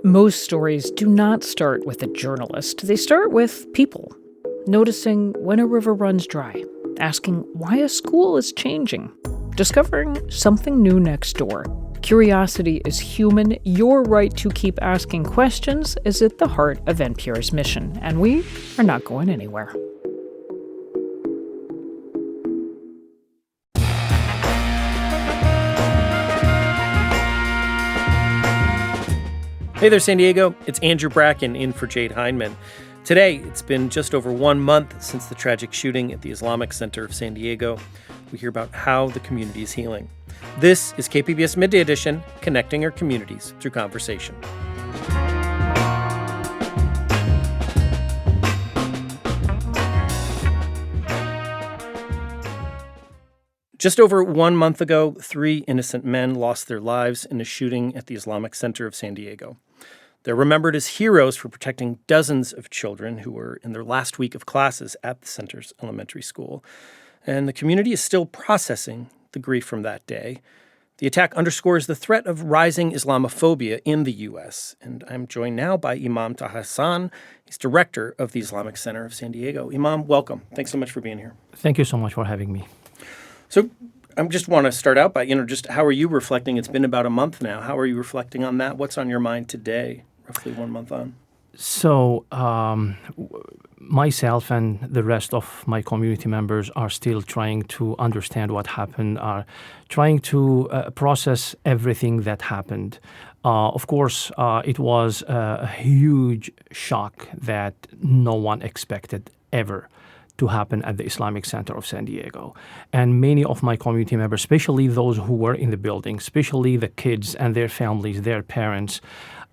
Most stories do not start with a journalist. They start with people. Noticing when a river runs dry. Asking why a school is changing. Discovering something new next door. Curiosity is human. Your right to keep asking questions is at the heart of NPR's mission. And we are not going anywhere. Hey there, San Diego. It's Andrew Bracken in for Jade Hindman. Today, it's been just over 1 month since the tragic shooting at the Islamic Center of San Diego. We hear about how the community is healing. This is KPBS Midday Edition, connecting our communities through conversation. Just over 1 month ago, 3 innocent men lost their lives in a shooting at the Islamic Center of San Diego. They're remembered as heroes for protecting dozens of children who were in their last week of classes at the center's elementary school. And the community is still processing the grief from that day. The attack underscores the threat of rising Islamophobia in the U.S. And I'm joined now by Imam Taha Hassane. He's director of the Islamic Center of San Diego. Imam, welcome. Thanks so much for being here. Thank you so much for having me. So I just want to start out by, just how are you reflecting? It's been about a month now. How are you reflecting on that? What's on your mind today, roughly 1 month on? So myself and the rest of my community members are still trying to understand what happened, are trying to process everything that happened. Of course, it was a huge shock that no one expected ever to happen at the Islamic Center of San Diego. And many of my community members, especially those who were in the building, especially the kids and their families, their parents,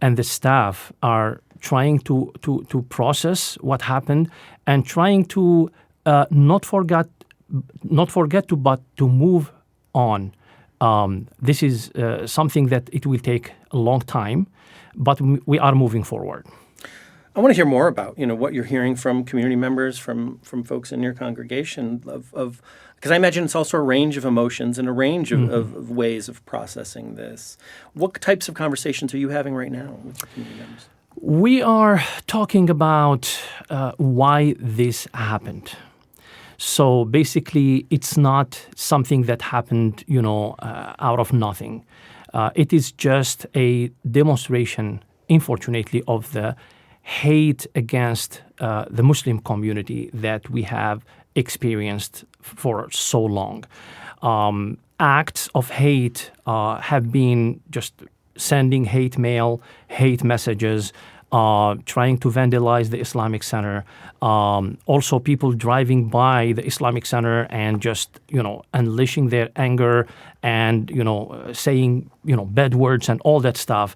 and the staff are trying to process what happened and trying to not forget but to move on. This is something that it will take a long time, but we are moving forward. I want to hear more about, what you're hearing from community members, from folks in your congregation of because I imagine it's also a range of emotions and a range of ways of processing this. What types of conversations are you having right now with your community members? We are talking about why this happened. So basically, it's not something that happened, out of nothing. It is just a demonstration, unfortunately, of the hate against the Muslim community that we have experienced for so long. Acts of hate have been just sending hate mail, hate messages, trying to vandalize the Islamic Center. Also, people driving by the Islamic Center and just, unleashing their anger and, saying, bad words and all that stuff.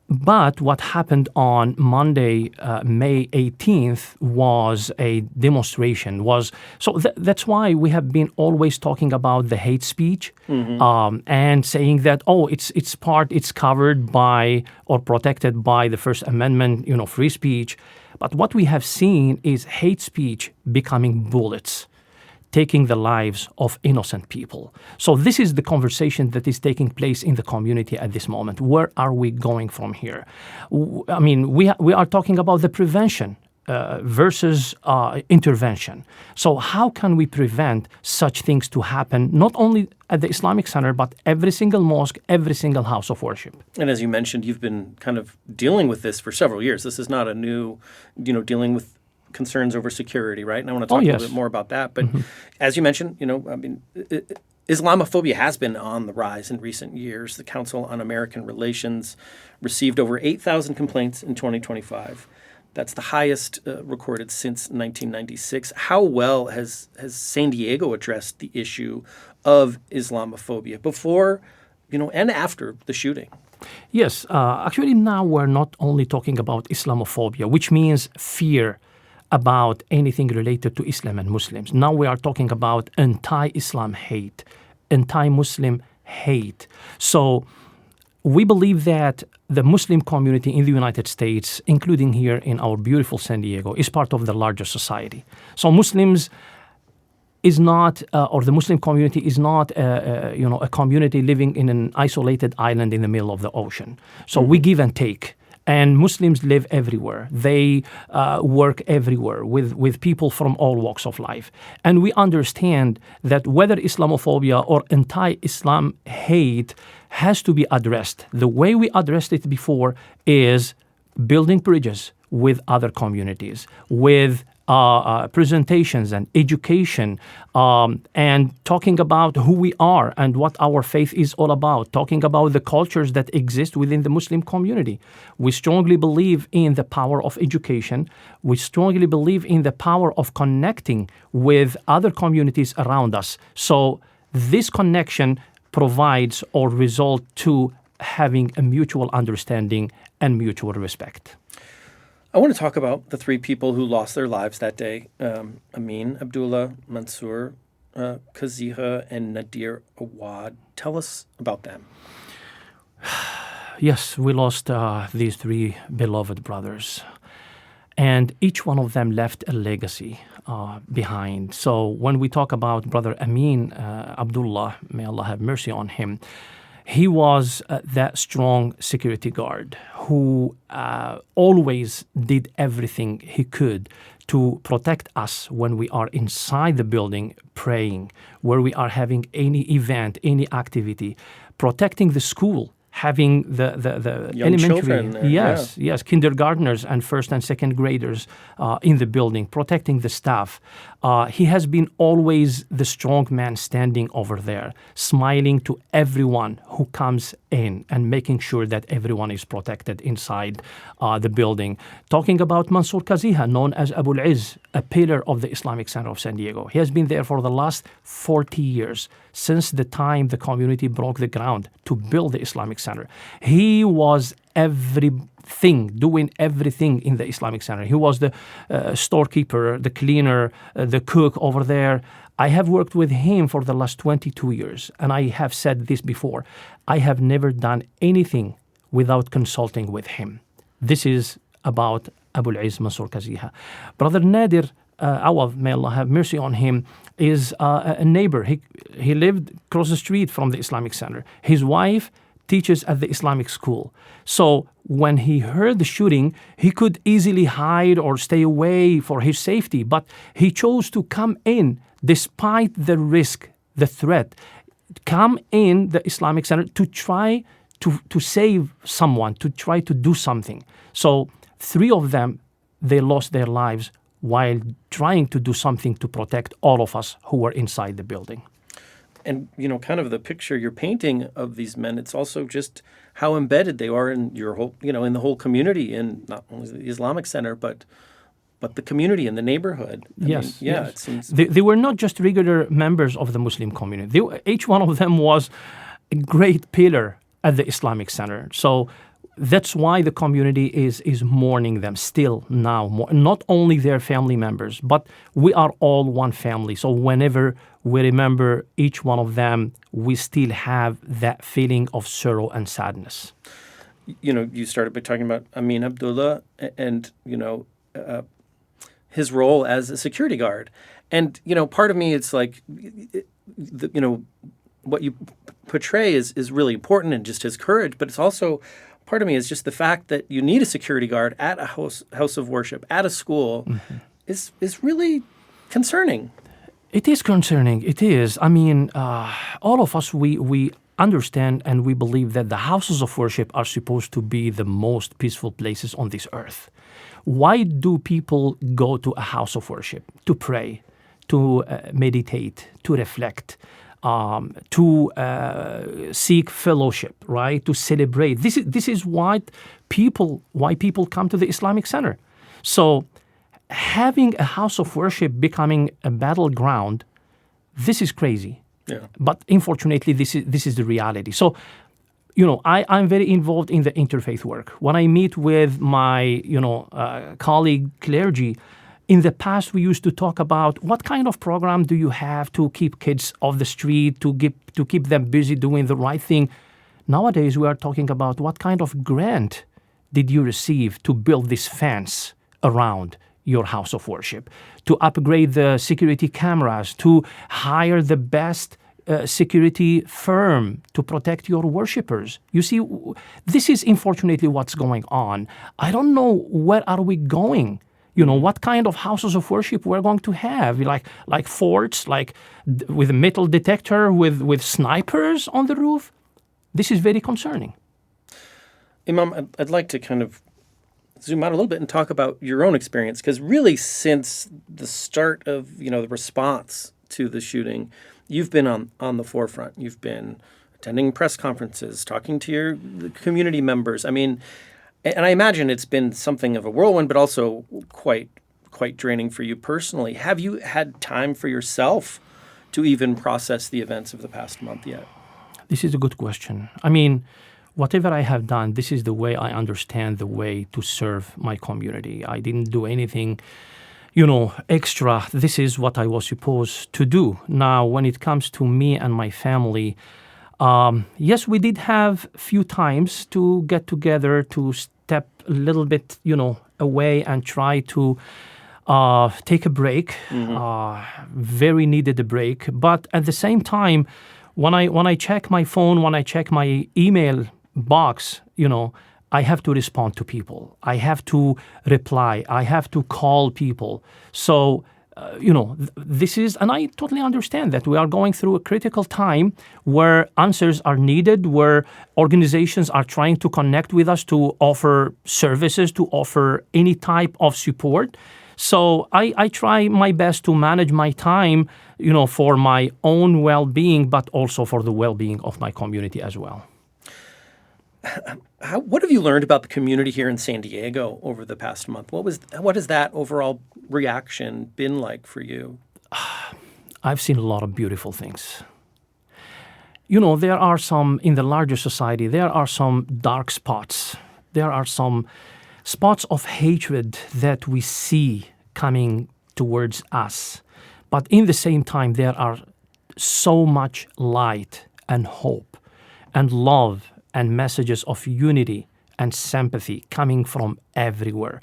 But what happened on Monday, May 18th, was a demonstration. That's why we have been always talking about the hate speech and saying that, it's covered by or protected by the First Amendment, free speech. But what we have seen is hate speech becoming bullets, taking the lives of innocent people. So this is the conversation that is taking place in the community at this moment. Where are we going from here? I mean, we are talking about the prevention versus intervention. So how can we prevent such things to happen, not only at the Islamic Center, but every single mosque, every single house of worship? And as you mentioned, you've been kind of dealing with this for several years. This is not a new, dealing with concerns over security, right? And I want to talk a little bit more about that. But as you mentioned, Islamophobia has been on the rise in recent years. The Council on American Relations received over 8,000 complaints in 2025. That's the highest recorded since 1996. How well has San Diego addressed the issue of Islamophobia before, and after the shooting? Yes. Actually, now we're not only talking about Islamophobia, which means fear about anything related to Islam and Muslims. Now we are talking about anti-Islam hate, anti-Muslim hate. So we believe that the Muslim community in the United States, including here in our beautiful San Diego, is part of the larger society. So Muslims is not, or the Muslim community is not, a community living in an isolated island in the middle of the ocean. So we give and take. And Muslims live everywhere. They work everywhere with people from all walks of life. And we understand that whether Islamophobia or anti-Islam hate has to be addressed. The way we addressed it before is building bridges with other communities, with presentations and education, and talking about who we are and what our faith is all about, talking about the cultures that exist within the Muslim community. We strongly believe in the power of education. We strongly believe in the power of connecting with other communities around us. So this connection provides or result to having a mutual understanding and mutual respect. I want to talk about the three people who lost their lives that day, Amin Abdullah, Mansour, Kaziha, and Nadir Awad. Tell us about them. Yes, we lost these three beloved brothers. And each one of them left a legacy behind. So when we talk about Brother Amin Abdullah, may Allah have mercy on him, he was that strong security guard who always did everything he could to protect us when we are inside the building praying, where we are having any event, any activity, protecting the school, having the young elementary, children there, yes, kindergartners and first and second graders in the building, protecting the staff. He has been always the strong man standing over there, smiling to everyone who comes in and making sure that everyone is protected inside the building. Talking about Mansour Kaziha, known as Abu al-Izz, a pillar of the Islamic Center of San Diego. He has been there for the last 40 years, since the time the community broke the ground to build the Islamic Center. He was doing everything in the Islamic Center. He was the storekeeper, the cleaner, the cook over there. I have worked with him for the last 22 years, and I have said this before. I have never done anything without consulting with him. This is about Abu al-Izz Mansour Kaziha. Brother Nadir, Awad, may Allah have mercy on him, is a neighbor. He lived across the street from the Islamic Center. His wife teaches at the Islamic school. So when he heard the shooting, he could easily hide or stay away for his safety, but he chose to come in despite the risk, the threat, come in the Islamic Center to try to save someone, to try to do something. So three of them, they lost their lives while trying to do something to protect all of us who were inside the building. And, kind of the picture you're painting of these men, it's also just how embedded they are in your whole, in the whole community, in not only the Islamic Center, but the community and the neighborhood. Yes. It seems... They were not just regular members of the Muslim community. Each one of them was a great pillar at the Islamic Center. So that's why the community is mourning them still now. Not only their family members, but we are all one family. So whenever we remember each one of them, we still have that feeling of sorrow and sadness. You started by talking about Amin Abdullah and, his role as a security guard. And, part of me, it's like, what you portray is really important and just his courage, but it's also... Part of me is just the fact that you need a security guard at a house of worship, at a school, is really concerning. It is concerning. It is. I mean, all of us, we understand and we believe that the houses of worship are supposed to be the most peaceful places on this earth. Why do people go to a house of worship? To pray, to meditate, to reflect, to seek fellowship, right? To celebrate. This is why people come to the Islamic Center. So having a house of worship becoming a battleground, this is crazy. Yeah. But unfortunately, this is the reality. So, I'm very involved in the interfaith work. When I meet with my, colleague clergy, in the past, we used to talk about what kind of program do you have to keep kids off the street, to keep them busy doing the right thing. Nowadays, we are talking about what kind of grant did you receive to build this fence around your house of worship, to upgrade the security cameras, to hire the best security firm to protect your worshippers. You see, this is unfortunately what's going on. I don't know where are we going. What kind of houses of worship we're going to have, like forts, with a metal detector, with snipers on the roof. This is very concerning. Imam, I'd like to kind of zoom out a little bit and talk about your own experience, because really since the start of the response to the shooting, you've been on the forefront. You've been attending press conferences, talking to your community members. I mean, and I imagine it's been something of a whirlwind, but also quite draining for you personally. Have you had time for yourself to even process the events of the past month yet? This is a good question. I mean, whatever I have done, this is the way I understand the way to serve my community. I didn't do anything, extra. This is what I was supposed to do. Now, when it comes to me and my family, yes, we did have a few times to get together, to step a little bit, away and try to take a break. Very needed a break. But at the same time, when I check my phone, when I check my email box, I have to respond to people. I have to reply. I have to call people. So, this is, and I totally understand that we are going through a critical time where answers are needed, where organizations are trying to connect with us to offer services, to offer any type of support. So I try my best to manage my time, for my own well-being, but also for the well-being of my community as well. What have you learned about the community here in San Diego over the past month? What has that overall reaction been like for you? I've seen a lot of beautiful things. There are some, in the larger society, there are some dark spots. There are some spots of hatred that we see coming towards us. But in the same time, there are so much light and hope and love and messages of unity and sympathy coming from everywhere.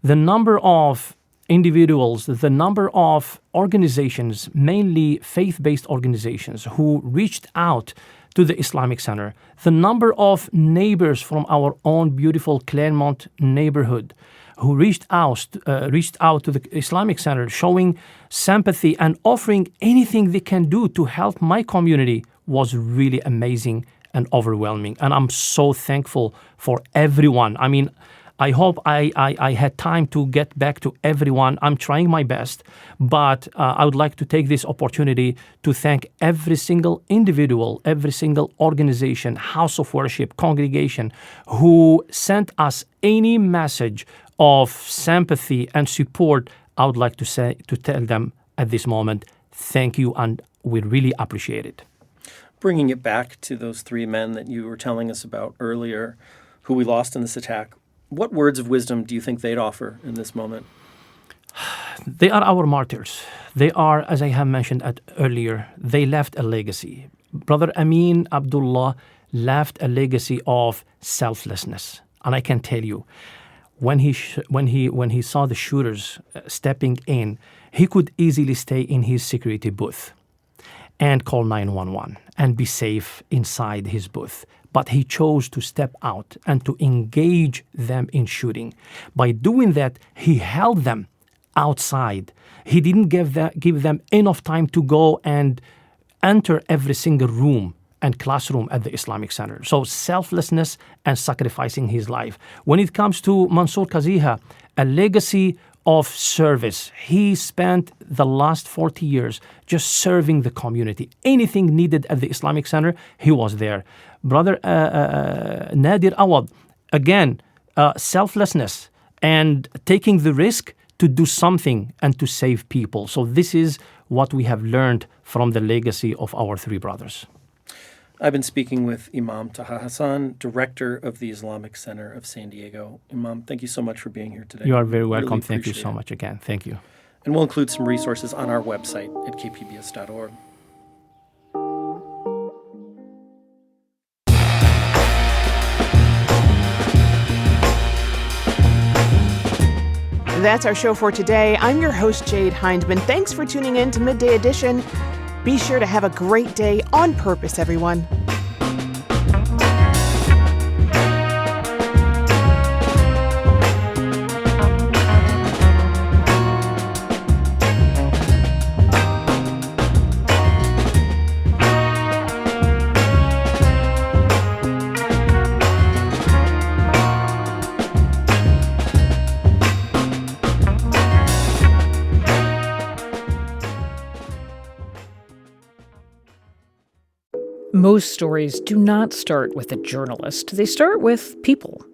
The number of individuals, the number of organizations, mainly faith-based organizations, who reached out to the Islamic Center, the number of neighbors from our own beautiful Claremont neighborhood who reached out to the Islamic Center, showing sympathy and offering anything they can do to help my community was really amazing and overwhelming. And I'm so thankful for everyone. I mean, I hope I had time to get back to everyone. I'm trying my best, but I would like to take this opportunity to thank every single individual, every single organization, house of worship, congregation, who sent us any message of sympathy and support. I would like to tell them at this moment, thank you, and we really appreciate it. Bringing it back to those three men that you were telling us about earlier, who we lost in this attack, what words of wisdom do you think they'd offer in this moment? They are our martyrs. They are, as I have mentioned earlier, they left a legacy. Brother Amin Abdullah left a legacy of selflessness. And I can tell you, when he saw the shooters stepping in, he could easily stay in his security booth and call 911 and be safe inside his booth. But he chose to step out and to engage them in shooting. By doing that, he held them outside. He didn't give them enough time to go and enter every single room and classroom at the Islamic Center. So selflessness and sacrificing his life. When it comes to Mansour Kaziha, a legacy of service. He spent the last 40 years just serving the community. Anything needed at the Islamic Center, he was there. Brother Nadir Awad, again, selflessness and taking the risk to do something and to save people. So this is what we have learned from the legacy of our three brothers. I've been speaking with Imam Taha Hassane, director of the Islamic Center of San Diego. Imam, thank you so much for being here today. You are very welcome. Really thank you so much again. Thank you. And we'll include some resources on our website at kpbs.org. That's our show for today. I'm your host, Jade Hindman. Thanks for tuning in to Midday Edition. Be sure to have a great day on purpose, everyone. Most stories do not start with a journalist. They start with people,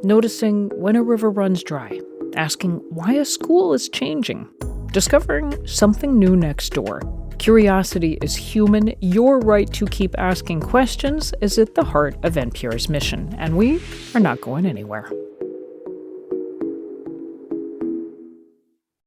noticing when a river runs dry, asking why a school is changing, discovering something new next door. Curiosity is human. Your right to keep asking questions is at the heart of NPR's mission, and we are not going anywhere.